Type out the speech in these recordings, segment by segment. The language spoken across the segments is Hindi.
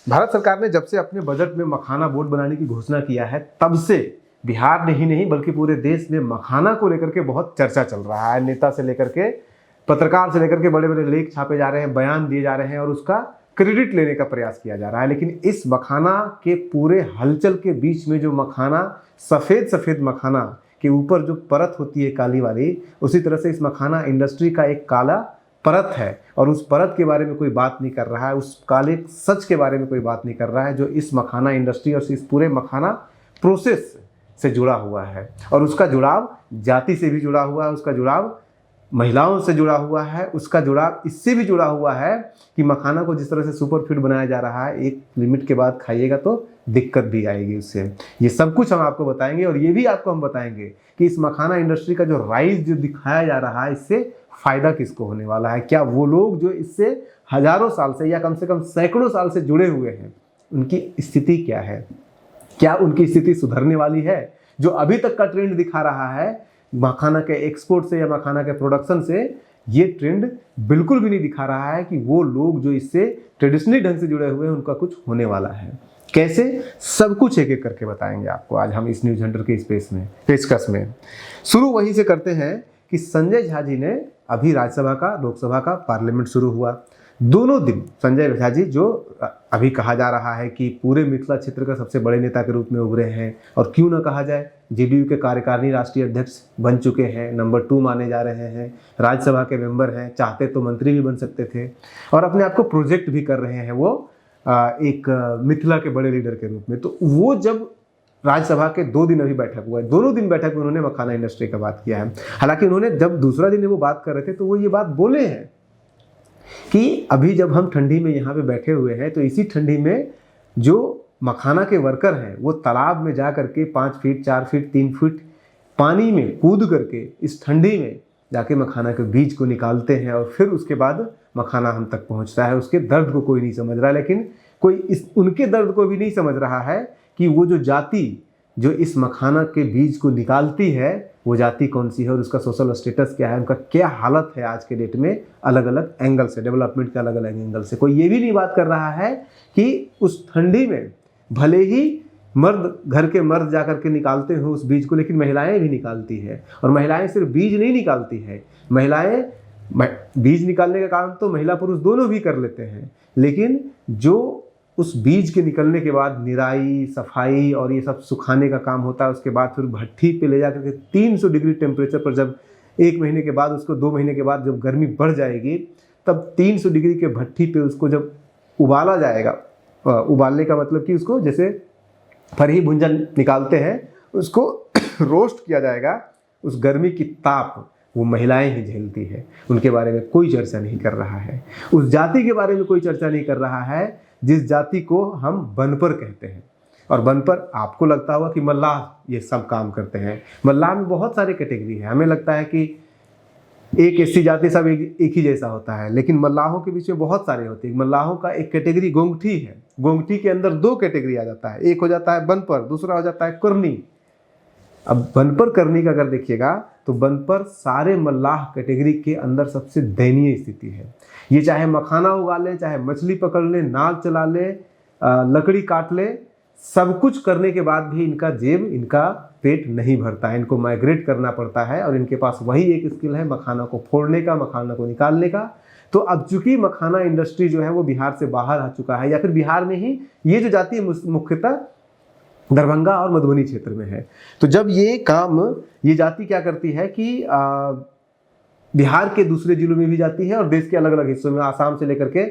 भारत सरकार ने जब से अपने बजट में मखाना बोर्ड बनाने की घोषणा किया है, तब से बिहार में ही नहीं बल्कि पूरे देश में मखाना को लेकर के बहुत चर्चा चल रहा है। नेता से लेकर के पत्रकार से लेकर के बड़े बड़े लेख छापे जा रहे हैं, बयान दिए जा रहे हैं और उसका क्रेडिट लेने का प्रयास किया जा रहा है। लेकिन इस मखाना के पूरे हलचल के बीच में जो मखाना, सफ़ेद सफ़ेद मखाना के ऊपर जो परत होती है काली वाली, उसी तरह से इस मखाना इंडस्ट्री का एक काला परत है और उस परत के बारे में कोई बात नहीं कर रहा है, उस काले सच के बारे में कोई बात नहीं कर रहा है जो इस मखाना इंडस्ट्री और इस पूरे मखाना प्रोसेस से जुड़ा हुआ है। और उसका जुड़ाव जाति से भी जुड़ा हुआ है, उसका जुड़ाव महिलाओं से जुड़ा हुआ है, उसका जुड़ाव इससे भी जुड़ा हुआ है कि मखाना को जिस तरह से सुपर फूड बनाया जा रहा है, एक लिमिट के बाद खाइएगा तो दिक्कत भी आएगी उससे। ये सब कुछ हम आपको बताएंगे और ये भी आपको हम बताएंगे कि इस मखाना इंडस्ट्री का जो राइज जो दिखाया जा रहा है, इससे फ़ायदा किसको होने वाला है। क्या वो लोग जो इससे हज़ारों साल से या कम से कम सैकड़ों साल से जुड़े हुए हैं, उनकी स्थिति क्या है, क्या उनकी स्थिति सुधरने वाली है। जो अभी तक का ट्रेंड दिखा रहा है मखाना के एक्सपोर्ट से या मखाना के प्रोडक्शन से, ये ट्रेंड बिल्कुल भी नहीं दिखा रहा है कि वो लोग जो इससे ट्रेडिशनली ढंग से जुड़े हुए हैं उनका कुछ होने वाला है। कैसे, सब कुछ एक एक करके बताएंगे आपको आज हम इस न्यूज़ हंटर के स्पेस में पेशकश में। शुरू वहीं से करते हैं कि संजय झा जी ने अभी राज्यसभा का, लोकसभा का पार्लियामेंट शुरू हुआ, दोनों दिन संजय झा जी जो अभी कहा जा रहा है कि पूरे मिथिला क्षेत्र का सबसे बड़े नेता के रूप में उभरे हैं, और क्यों ना कहा जाए, जेडीयू के कार्यकारिणी राष्ट्रीय अध्यक्ष बन चुके हैं, नंबर 2 माने जा रहे हैं, राज्यसभा के मेंबर हैं, चाहते तो मंत्री भी बन सकते थे और अपने आप को प्रोजेक्ट भी कर रहे हैं वो एक मिथिला के बड़े लीडर के रूप में। तो वो जब राज्यसभा के 2 दिन अभी बैठक हुआ है, दोनों दिन बैठक में उन्होंने मखाना इंडस्ट्री का बात किया है। हालांकि उन्होंने जब दूसरा दिन वो बात कर रहे थे तो वो ये बात बोले हैं कि अभी जब हम ठंडी में यहाँ पे बैठे हुए हैं तो इसी ठंडी में जो मखाना के वर्कर हैं वो तालाब में जा करके 5 फीट 4 फीट 3 फीट पानी में कूद करके इस ठंडी में जाके मखाना के बीज को निकालते हैं और फिर उसके बाद मखाना हम तक पहुँचता है। उसके दर्द को कोई नहीं समझ रहा, लेकिन कोई उनके दर्द को भी नहीं समझ रहा है कि वो जो जाति जो इस मखाना के बीज को निकालती है वो जाति कौन सी है और उसका सोशल स्टेटस क्या है, उनका क्या हालत है आज के डेट में, अलग अलग एंगल से, डेवलपमेंट के अलग अलग एंगल से। कोई ये भी नहीं बात कर रहा है कि उस ठंडी में भले ही मर्द, घर के मर्द जा कर के निकालते हो उस बीज को, लेकिन महिलाएं भी निकालती है। और महिलाएं सिर्फ बीज नहीं निकालती है, महिलाएं बीज निकालने का काम तो महिला पुरुष दोनों भी कर लेते हैं, लेकिन जो उस बीज के निकलने के बाद निराई, सफाई और ये सब सुखाने का काम होता है, उसके बाद फिर भट्ठी पे ले जाकर के 300 डिग्री टेम्परेचर पर, जब 1 महीने के बाद उसको 2 महीने के बाद जब गर्मी बढ़ जाएगी तब 300 डिग्री के भट्ठी पे उसको जब उबाला जाएगा, उबालने का मतलब कि उसको जैसे फरही भुंजन निकालते हैं उसको रोस्ट किया जाएगा, उस गर्मी की ताप वो महिलाएं ही झेलती है। उनके बारे में कोई चर्चा नहीं कर रहा है, उस जाति के बारे में कोई चर्चा नहीं कर रहा है जिस जाति को हम बनपर कहते हैं। और बनपर आपको लगता होगा कि मल्लाह ये सब काम करते हैं, मल्लाह में बहुत सारे कैटेगरी है। हमें लगता है कि एक एससी जाति सब एक ही जैसा होता है, लेकिन मल्लाहों के बीच में बहुत सारे होते हैं। मल्लाहों का एक कैटेगरी गोंगठी है, गोंगठी के अंदर 2 कैटेगरी आ जाता है, एक हो जाता है बनपर, दूसरा हो जाता है कुर्नी। अब बनपर करनी का अगर देखिएगा तो बनपर सारे मल्लाह कैटेगरी के अंदर सबसे दयनीय स्थिति है। ये चाहे मखाना उगा लें, चाहे मछली पकड़ लें, नाव चला लें, लकड़ी काट लें, सब कुछ करने के बाद भी इनका जेब, इनका पेट नहीं भरता है। इनको माइग्रेट करना पड़ता है और इनके पास वही एक स्किल है मखाना को फोड़ने का, मखाना को निकालने का। तो अब चूंकि मखाना इंडस्ट्री जो है वो बिहार से बाहर आ चुका है, या फिर बिहार में ही ये जो जाति मुख्यतः दरभंगा और मधुबनी क्षेत्र में है। तो जब ये काम, ये जाति क्या करती है कि बिहार के दूसरे जिलों में भी जाती है और देश के अलग अलग हिस्सों में, आसाम से लेकर के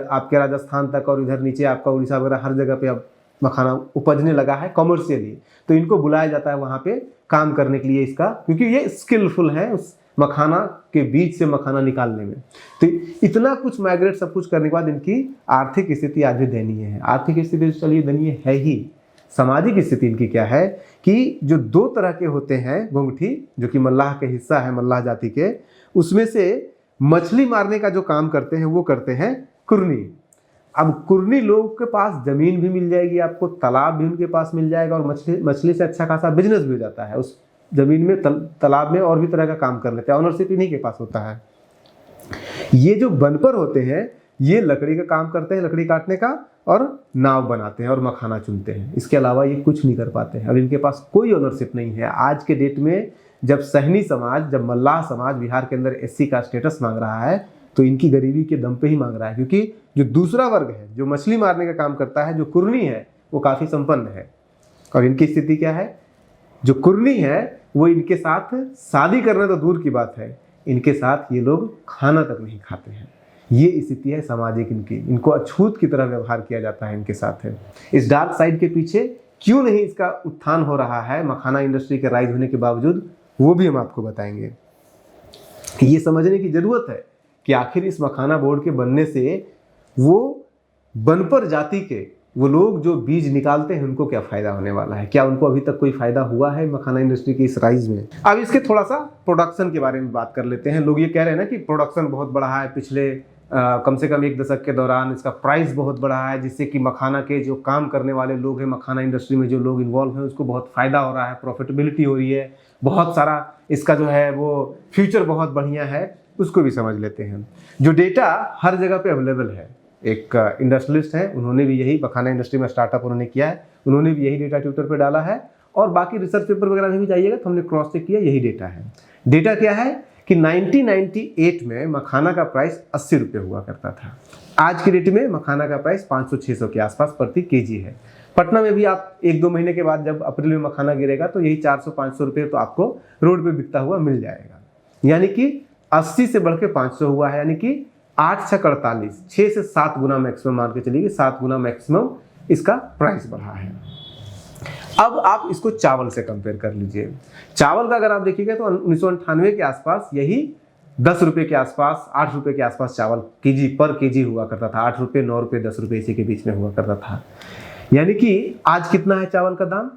आपके राजस्थान तक और इधर नीचे आपका उड़ीसा वगैरह हर जगह पे अब मखाना उपजने लगा है कमर्शियली। तो इनको बुलाया जाता है वहाँ पे काम करने के लिए इसका, क्योंकि ये स्किलफुल है उस मखाना के बीज से मखाना निकालने में। तो इतना कुछ माइग्रेट सब कुछ करने के बाद इनकी आर्थिक स्थिति आज भी दयनीय है। आर्थिक स्थिति चलिए दयनीय है ही, सामाजिक स्थिति इनकी क्या है कि जो 2 तरह के होते हैं गोंगठी, जो कि मल्लाह के हिस्सा है, मल्लाह जाति के, उसमें से मछली मारने का जो काम करते हैं वो करते हैं कुर्नी। अब कुर्नी लोगों के पास जमीन भी मिल जाएगी, आपको तालाब भी उनके पास मिल जाएगा और मछली से अच्छा खासा बिजनेस भी हो जाता है। उस जमीन में, तालाब में और भी तरह का काम कर लेते हैं, ऑनरशिप इन्हीं के पास होता है। ये जो बनपर होते हैं ये लकड़ी का काम करते हैं, लकड़ी काटने का, और नाव बनाते हैं और मखाना चुनते हैं। इसके अलावा ये कुछ नहीं कर पाते हैं। अब इनके पास कोई ओनरशिप नहीं है। आज के डेट में जब सहनी समाज, जब मल्लाह समाज बिहार के अंदर एससी का स्टेटस मांग रहा है, तो इनकी गरीबी के दम पे ही मांग रहा है, क्योंकि जो दूसरा वर्ग है, जो मछली मारने का काम करता है, जो कुर्नी है, वो काफ़ी संपन्न है। और इनकी स्थिति क्या है? जो कुर्नी है वो इनके साथ शादी करना तो दूर की बात है, इनके साथ ये लोग खाना तक नहीं खाते हैं। ये स्थिति है सामाजिक इनकी। इनको अछूत की तरह व्यवहार किया जाता है इनके साथ है। इस डार्क साइड के पीछे क्यों नहीं इसका उत्थान हो रहा है मखाना इंडस्ट्री के राइज होने के बावजूद, वो भी हम आपको बताएंगे। ये समझने की ज़रूरत है कि आखिर इस मखाना बोर्ड के बनने से वो बनपर जाति के वो लोग जो बीज निकालते हैं उनको क्या फ़ायदा होने वाला है, क्या उनको अभी तक कोई फ़ायदा हुआ है मखाना इंडस्ट्री की इस राइज में। अब इसके थोड़ा सा प्रोडक्शन के बारे में बात कर लेते हैं। लोग ये कह रहे हैं ना कि प्रोडक्शन बहुत बढ़ा है पिछले कम से कम 1 दशक के दौरान, इसका प्राइस बहुत बढ़ा है, जिससे कि मखाना के जो काम करने वाले लोग हैं, मखाना इंडस्ट्री में जो लोग इन्वॉल्व हैं, उसको बहुत फ़ायदा हो रहा है, प्रॉफिटेबिलिटी हो रही है, बहुत सारा इसका जो है वो फ्यूचर बहुत बढ़िया है। उसको भी समझ लेते हैं। जो डेटा हर जगह पे अवेलेबल है, एक इंडस्ट्रियलिस्ट हैं, उन्होंने भी यही मखाना इंडस्ट्री में स्टार्टअप उन्होंने किया है, उन्होंने भी यही डेटा ट्विटर पे डाला है, और बाकी रिसर्च पेपर वगैरह में भी जाइएगा तो हमने क्रॉस चेक किया, यही डेटा है। डेटा क्या है कि 1998 में मखाना का प्राइस 80 रुपये हुआ करता था। आज की डेट में मखाना का प्राइस 500-600 के आसपास प्रति केजी है। पटना में भी आप 1-2 महीने के बाद जब अप्रैल में मखाना गिरेगा तो यही 400-500 रुपये तो आपको रोड पे बिकता हुआ मिल जाएगा। यानी कि 80 से बढ़ के 500 हुआ है, यानी कि 8 6 48, 6 से 7 गुना मैक्सिमम मान के चलिए, 7 गुना मैक्सिमम इसका प्राइस बढ़ा है। अब आप इसको चावल से कंपेयर कर लीजिए। चावल का अगर आप देखिएगा तो 1998 के आसपास यही 10 रुपये के आसपास, 8 रुपये के आसपास चावल पर केजी हुआ करता था। 8 रुपये, 9 रुपये, 10 रुपये इसी के बीच में हुआ करता था। यानी कि आज कितना है चावल का दाम?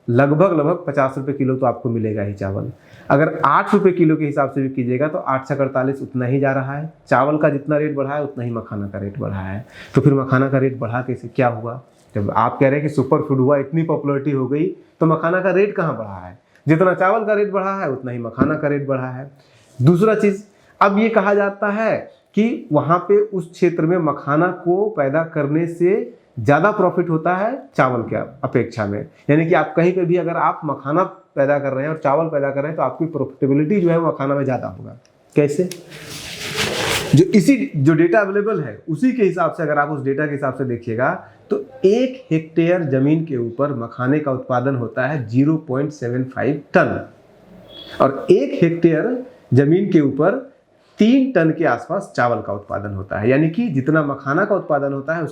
लगभग 50 रुपये किलो तो आपको मिलेगा ही चावल। अगर 8 रुपये किलो के हिसाब से भी कीजिएगा तो 8 6 48 उतना ही जा रहा है। चावल का जितना रेट बढ़ा है उतना ही मखाना का रेट बढ़ा है। तो फिर मखाना का रेट बढ़ा कैसे, क्या हुआ? जब आप कह रहे हैं कि सुपर फूड हुआ, इतनी पॉपुलरिटी हो गई, तो मखाना का रेट कहाँ बढ़ा है? जितना चावल का रेट बढ़ा है उतना ही मखाना का रेट बढ़ा है। दूसरा चीज़, अब ये कहा जाता है कि वहाँ पे उस क्षेत्र में मखाना को पैदा करने से ज़्यादा प्रॉफिट होता है चावल के अपेक्षा में। यानी कि आप कहीं पे भी अगर आप मखाना पैदा कर रहे हैं और चावल पैदा कर रहे हैं तो आपकी प्रॉफिटेबिलिटी जो है वो मखाना में ज़्यादा होगा। कैसे? जो डेटा अवेलेबल है उसी के हिसाब से, अगर आप उस डेटा के हिसाब से देखिएगा तो 1 हेक्टेयर जमीन के ऊपर मखाने का उत्पादन होता है 0.75 टन, और 1 हेक्टेयर जमीन के ऊपर 3 टन के आसपास चावल का उत्पादन होता है। यानी कि जितना मखाना का उत्पादन होता है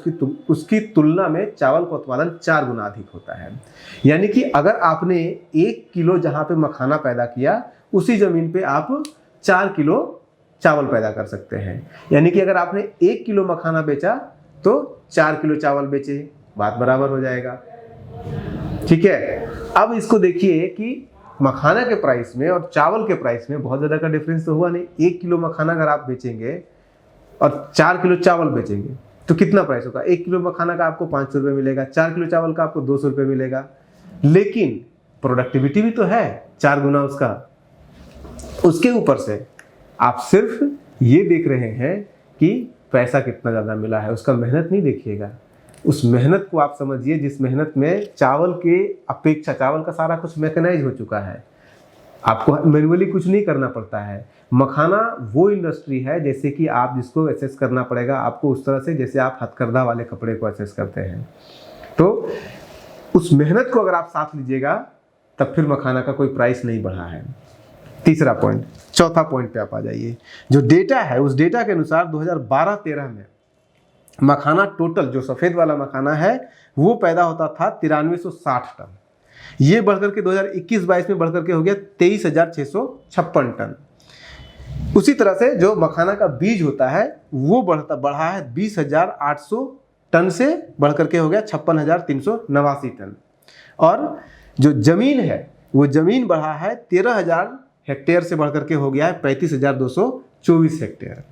उसकी तुलना में चावल का उत्पादन 4 गुना अधिक होता है। यानी कि अगर आपने 1 किलो जहाँ पे मखाना पैदा किया, उसी ज़मीन पे आप 4 किलो चावल पैदा कर सकते हैं। यानी कि अगर आपने 1 किलो मखाना बेचा तो 4 किलो चावल बेचे, बात बराबर हो जाएगा। ठीक है। अब इसको देखिए कि मखाना के प्राइस में और चावल के प्राइस में बहुत ज़्यादा का डिफरेंस तो हुआ नहीं। 1 किलो मखाना अगर आप बेचेंगे और 4 किलो चावल बेचेंगे तो कितना प्राइस होगा? 1 किलो मखाना का आपको 500 रुपये मिलेगा, 4 किलो चावल का आपको 200 रुपये मिलेगा। लेकिन प्रोडक्टिविटी भी तो है 4 गुना उसका। उसके ऊपर से आप सिर्फ ये देख रहे हैं कि पैसा कितना ज़्यादा मिला है, उसका मेहनत नहीं देखिएगा। उस मेहनत को आप समझिए जिस मेहनत में चावल के अपेक्षा, चावल का सारा कुछ मैकेनाइज हो चुका है, आपको मैनुअली कुछ नहीं करना पड़ता है। मखाना वो इंडस्ट्री है जैसे कि आप जिसको एसेस करना पड़ेगा आपको उस तरह से जैसे आप हथकरघा वाले कपड़े को एसेस करते हैं। तो उस मेहनत को अगर आप साथ लीजिएगा तब फिर मखाना का कोई प्राइस नहीं बढ़ा है। तीसरा पॉइंट, चौथा पॉइंट पे आप आ जाइए। जो डेटा है उस डेटा के अनुसार 2012-13 में मखाना टोटल जो सफ़ेद वाला मखाना है वो पैदा होता था 9360 टन। ये बढ़कर के 2021-22 में बढ़कर के हो गया 23,656 टन। उसी तरह से जो मखाना का बीज होता है वो बढ़ा है 20,800 टन से बढ़कर के हो गया 56,389 टन। और जो जमीन है वो जमीन बढ़ा है 13,000 हेक्टेयर से बढ़कर के हो गया है 35,224 हेक्टेयर।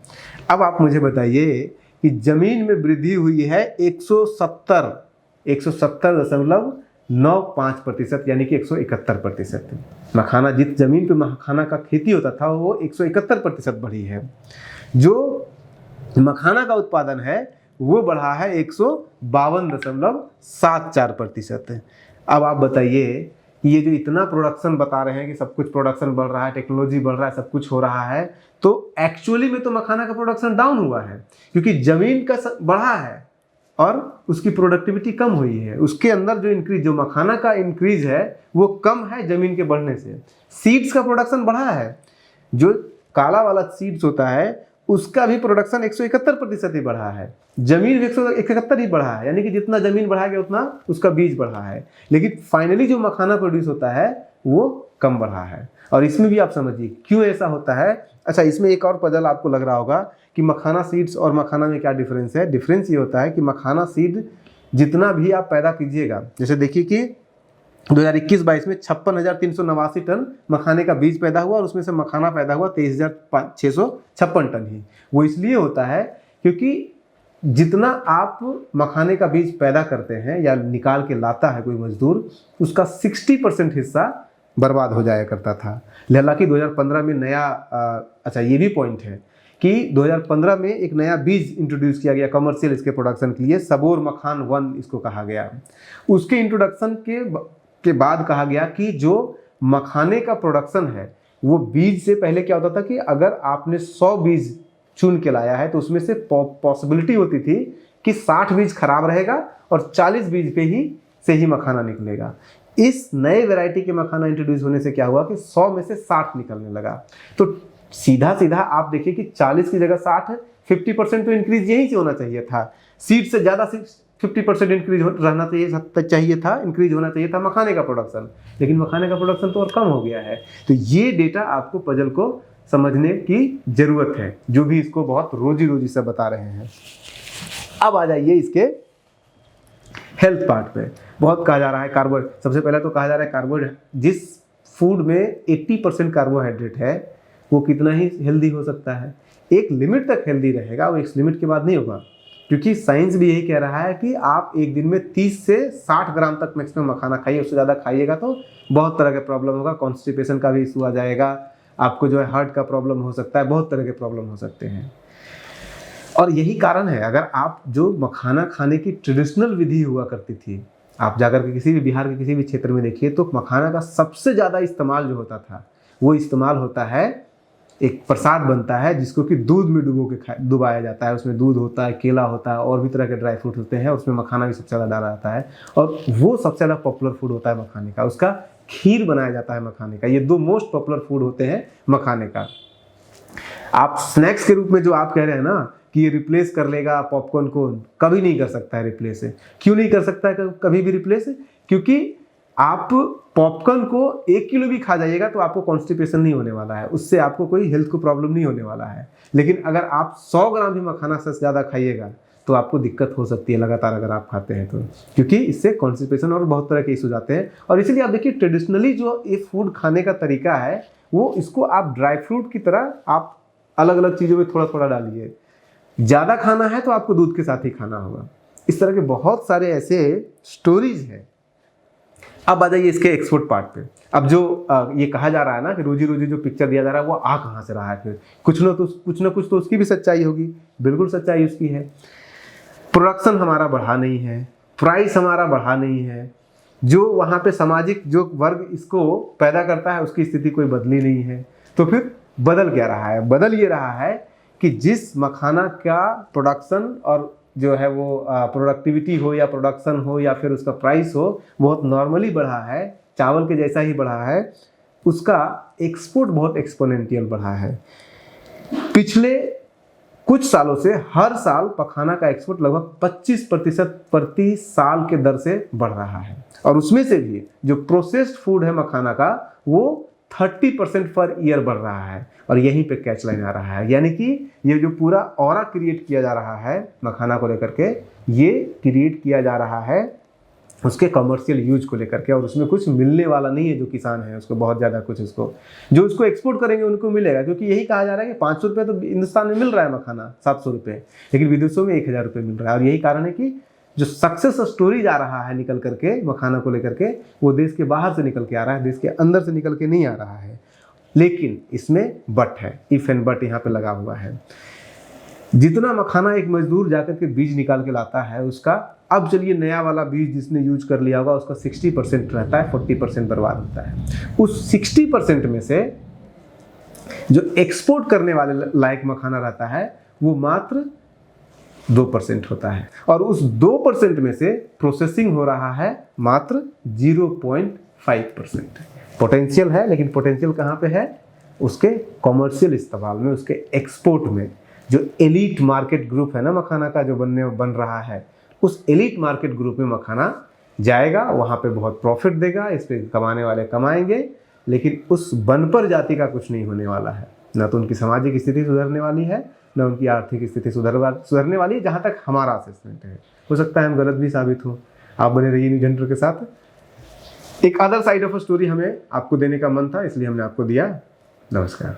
अब आप मुझे बताइए कि जमीन में वृद्धि हुई है 170.95%, यानी कि 171%। मखाना जिस जमीन पे मखाना का खेती होता था वो 171% बढ़ी है। जो मखाना का उत्पादन है वो बढ़ा है 152.74%। अब आप बताइए कि ये जो इतना प्रोडक्शन बता रहे हैं कि सब कुछ प्रोडक्शन बढ़ रहा है, टेक्नोलॉजी बढ़ रहा है, सब कुछ हो रहा है, तो एक्चुअली में तो मखाना का प्रोडक्शन डाउन हुआ है, क्योंकि जमीन का बढ़ा है और उसकी प्रोडक्टिविटी कम हुई है। उसके अंदर जो इंक्रीज, जो मखाना का इंक्रीज है वो कम है जमीन के बढ़ने से। सीड्स का प्रोडक्शन बढ़ा है, जो काला वाला सीड्स होता है उसका भी प्रोडक्शन 171% ही बढ़ा है, जमीन भी 171 ही बढ़ा है, यानी कि जितना जमीन बढ़ा गया उतना उसका बीज बढ़ा है, लेकिन फाइनली जो मखाना प्रोड्यूस होता है वो कम बढ़ा है। और इसमें भी आप समझिए क्यों ऐसा होता है। अच्छा, इसमें एक और पजल आपको लग रहा होगा कि मखाना सीड्स और मखाना में क्या डिफरेंस है। डिफरेंस ये होता है कि मखाना सीड जितना भी आप पैदा कीजिएगा, जैसे देखिए कि 2021-22 में 56,389 टन मखाने का बीज पैदा हुआ और उसमें से मखाना पैदा हुआ 23,656 टन ही। वो इसलिए होता है क्योंकि जितना आप मखाने का बीज पैदा करते हैं या निकाल के लाता है कोई मजदूर, उसका 60% हिस्सा बर्बाद हो जाया करता था। हालांकि 2015 में नया अच्छा ये भी पॉइंट है कि 2015 में एक नया बीज इंट्रोड्यूस किया गया कमर्शियल इसके प्रोडक्शन के लिए, सबोर मखान 1 इसको कहा गया। उसके इंट्रोडक्शन के बाद कहा गया कि जो मखाने का प्रोडक्शन है वो बीज से पहले क्या होता था कि अगर आपने 100 बीज चुन के लाया है तो उसमें से पॉसिबिलिटी होती थी कि 60 बीज खराब रहेगा और 40 बीज पे ही से ही मखाना निकलेगा। इस नए वैरायटी के मखाना इंट्रोड्यूस होने से क्या हुआ कि 100 में से 60 निकलने लगा। तो सीधा सीधा आप देखिए कि 40 की जगह 60 है, 50% तो इंक्रीज यहीं से होना चाहिए था। सीड से ज़्यादा 50% इंक्रीज रहना चाहिए था, इंक्रीज होना चाहिए था मखाने का प्रोडक्शन, लेकिन मखाने का प्रोडक्शन तो और कम हो गया है। तो ये डेटा आपको पजल को समझने की जरूरत है, जो भी इसको बहुत रोजी रोजी से बता रहे हैं। अब आ जाइए इसके हेल्थ पार्ट पे। बहुत कहा जा रहा है कार्बोहाइड्रेट, सबसे पहले तो कहा जा रहा है कार्बोहाइड्रेट, जिस फूड में 80% कार्बोहाइड्रेट है वो कितना ही हेल्दी हो सकता है। एक लिमिट तक हेल्दी रहेगा, वो एक लिमिट के बाद नहीं होगा, क्योंकि साइंस भी यही कह रहा है कि आप एक दिन में 30 से 60 ग्राम तक मैक्सिमम मखाना खाइए। उससे ज़्यादा खाइएगा तो बहुत तरह के प्रॉब्लम होगा, कॉन्स्टिपेशन का भी इशू आ जाएगा, आपको जो है हार्ट का प्रॉब्लम हो सकता है, बहुत तरह के प्रॉब्लम हो सकते हैं। और यही कारण है, अगर आप जो मखाना खाने की ट्रेडिशनल विधि हुआ करती थी, आप जाकर के किसी भी बिहार के किसी भी क्षेत्र में देखिए तो मखाना का सबसे ज़्यादा इस्तेमाल जो होता था वो इस्तेमाल होता है, एक प्रसाद बनता है जिसको कि दूध में डुबाया जाता है। उसमें दूध होता है, केला होता है और भी तरह के ड्राई फ्रूट होते हैं, उसमें मखाना भी सबसे ज़्यादा डाला जाता है और वो सबसे ज़्यादा पॉपुलर फूड होता है मखाने का। उसका खीर बनाया जाता है मखाने का। ये 2 मोस्ट पॉपुलर फूड होते हैं मखाने का। आप स्नैक्स के रूप में जो आप कह रहे हैं ना कि ये रिप्लेस कर लेगा पॉपकॉर्न को, कभी नहीं कर सकता है रिप्लेस। क्यों नहीं कर सकता है कभी भी रिप्लेस? क्योंकि आप पॉपकॉर्न को 1 किलो भी खा जाइएगा तो आपको कॉन्स्टिपेशन नहीं होने वाला है, उससे आपको कोई हेल्थ को प्रॉब्लम नहीं होने वाला है। लेकिन अगर आप 100 ग्राम भी मखाना से ज़्यादा खाइएगा तो आपको दिक्कत हो सकती है लगातार अगर आप खाते हैं तो, क्योंकि इससे कॉन्स्टिपेशन और बहुत तरह के इशूज आते हैं। और इसीलिए आप देखिए ट्रेडिशनली जो ये फूड खाने का तरीका है वो, इसको आप ड्राई फ्रूट की तरह आप अलग अलग चीज़ों में थोड़ा थोड़ा डालिए। ज़्यादा खाना है तो आपको दूध के साथ ही खाना होगा। इस तरह के बहुत सारे ऐसे स्टोरीज हैं। अब आ जाइए इसके एक्सपोर्ट पार्ट पे। अब जो ये कहा जा रहा है ना कि रोजी रोजी जो पिक्चर दिया जा रहा है वो आ कहाँ से रहा है, फिर कुछ ना कुछ तो उसकी भी सच्चाई होगी। बिल्कुल सच्चाई उसकी है। प्रोडक्शन हमारा बढ़ा नहीं है, प्राइस हमारा बढ़ा नहीं है, जो वहाँ पे सामाजिक जो वर्ग इसको पैदा करता है उसकी स्थिति कोई बदली नहीं है। तो फिर बदल क्या रहा है? बदल ये रहा है कि जिस मखाना का प्रोडक्शन और जो है वो प्रोडक्टिविटी हो या प्रोडक्शन हो या फिर उसका प्राइस हो बहुत नॉर्मली बढ़ा है, चावल के जैसा ही बढ़ा है, उसका एक्सपोर्ट बहुत एक्सपोनेंशियल बढ़ा है। पिछले कुछ सालों से हर साल मखाना का एक्सपोर्ट लगभग 25% प्रति साल के दर से बढ़ रहा है। और उसमें से भी जो प्रोसेस्ड फूड है मखाना का वो 30% पर ईयर बढ़ रहा है। और यहीं पे कैच लाइन आ रहा है, यानी कि ये जो पूरा ऑरा क्रिएट किया जा रहा है मखाना को लेकर के, ये क्रिएट किया जा रहा है उसके कमर्शियल यूज को लेकर के, और उसमें कुछ मिलने वाला नहीं है। जो किसान है उसको बहुत ज़्यादा कुछ, उसको जो उसको एक्सपोर्ट करेंगे उनको मिलेगा, क्योंकि यही कहा जा रहा है कि 500 रुपये तो हिंदुस्तान में मिल रहा है मखाना, 700 रुपये, लेकिन विदेशों में 1000 रुपये मिल रहा है। और यही कारण है कि जो सक्सेस स्टोरी जा रहा है निकल करके मखाना को लेकर के, वो देश के बाहर से निकल के आ रहा है, देश के अंदर से निकल के नहीं आ रहा है। लेकिन इसमें बट है, इफ एंड बट यहाँ पे लगा हुआ है। जितना मखाना एक मजदूर जाकर के बीज निकाल के लाता है उसका, अब चलिए नया वाला बीज जिसने यूज कर लिया होगा उसका 60% रहता है, 40% बर्बाद होता है। उस 60% में से जो एक्सपोर्ट करने वाले लायक मखाना रहता है वो मात्र 2% होता है, और उस 2% में से प्रोसेसिंग हो रहा है मात्र 0.5%। पोटेंशियल है, लेकिन पोटेंशियल कहाँ पे है? उसके कॉमर्शियल इस्तेमाल में, उसके एक्सपोर्ट में। जो एलीट मार्केट ग्रुप है ना मखाना का जो बन रहा है, उस एलीट मार्केट ग्रुप में मखाना जाएगा, वहाँ पे बहुत प्रॉफिट देगा, इस पे कमाने वाले कमाएंगे, लेकिन उस बनपर जाति का कुछ नहीं होने वाला है। ना तो उनकी सामाजिक स्थिति सुधरने वाली है, ना उनकी आर्थिक स्थिति सुधरने वाली है, जहाँ तक हमारा असेसमेंट है। हो सकता है हम गलत भी साबित हों। आप बने रहिए न्यूज हंटर के साथ। एक other side of a story हमें आपको देने का मन था, इसलिए हमने आपको दिया। नमस्कार।